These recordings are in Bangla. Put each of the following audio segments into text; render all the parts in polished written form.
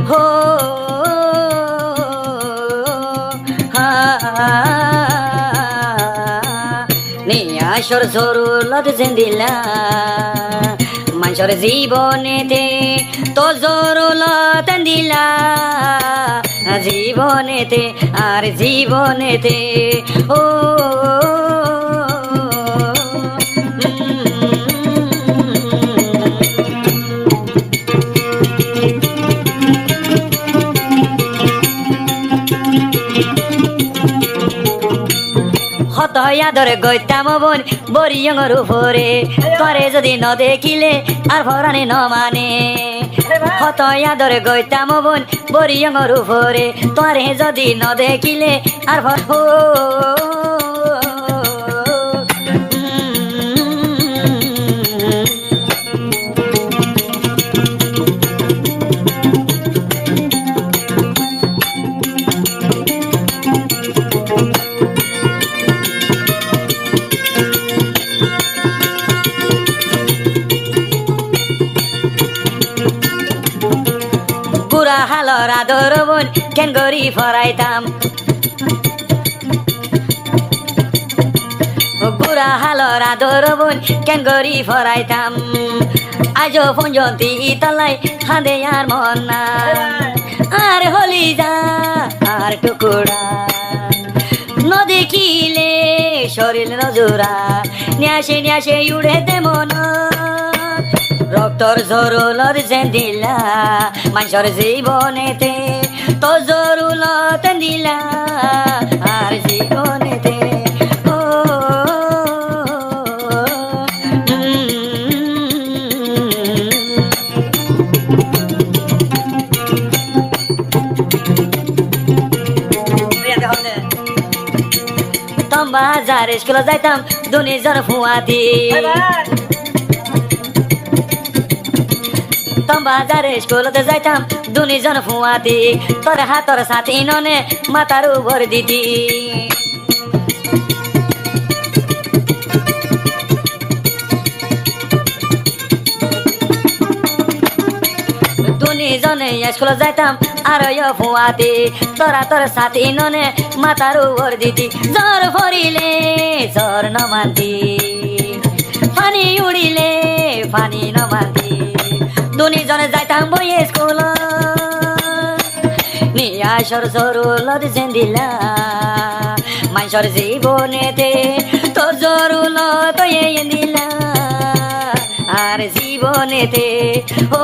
हो নিয়াশর জরুলত জিন্দিলা মানুষের জীবনেতে তো জরুলত দিলা জীবনেতে আর জীবনেতে ও হত আদর গইতাম বোন বরিয়ঙর উপরে তরে যদি ন দেখিলে আর ভরানি ন মানে হত আদর গইতাম বোন বরিয়ঙর উপরে তরে যদি ন দেখিলে আর হালর আদর বোন কেন গরি ফরাইতাম গুড়া হালর আদর বোন কেন গরি ফরাইতাম আজ পঞ্জন্তি তলাই হাঁদে আর মন না আর হলি যা আর টুকুরা নদেখিলে শরীর নজুরা ন্যাসে ন্যাসে উড়ে তেমন রক্তর জরুলত দিলা মানুষের জীবনেতে তো জরুলত দিলা আর জীবনেতে ও তম বাজার স্কুলে যাইতাম দুনিজন ফুয়াতি তম বাজারে স্কুলতে যাইতাম দুনিজন ফুয়াতি তোর হাতর সাথী ননে মাতার উপর দিতি দুনিজনে স্কুল যাইতাম আর ফুয়াতি তোরা তোর সাথী ননে মাতার উপর দিতি জ্বর ভরিলে জ্বর ন মানতি পানি উড়িলে পানি ন মানতি দুনিজনে যাইতাম বই স্কুল নিয়াশর জরুলত দিলা মানুষের জীবনেতে তো জরুলত দিলা আর জীবনেতে ও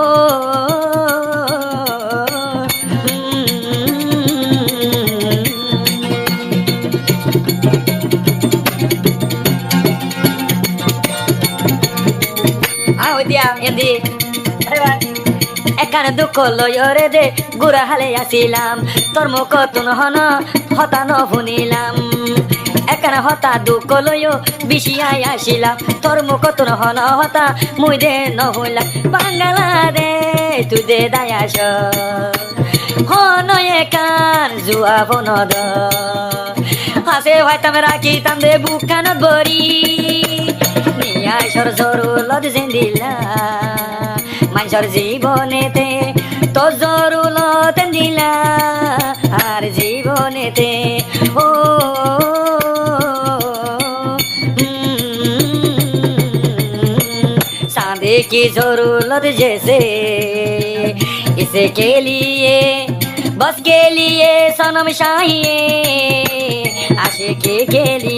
এখানে দুঃখ লয়রে দে গুড়া হালে আসিলাম তোর মুখ তুন হন হতা ন শুনিলাম এখানে হতা দুঃখ লয় বিশিয়াই আসিলাম তোর মুখ তুন হন হতা মুই দে ন হইলাম বাংলাদেশ তুই দে দায়াস হন একান জুয়া বনদ হাসে হয়তাম রাখিতাম দে বুকখানত বরি নিয়াশর জরুলত দিলা মানুষের জীবনেতে তো জরুলত দিলা আর জীবনেতে ও सादे की जरूरत जैसे इसे के लिए बस के लिए सनम चाहिए आशिकी के लिए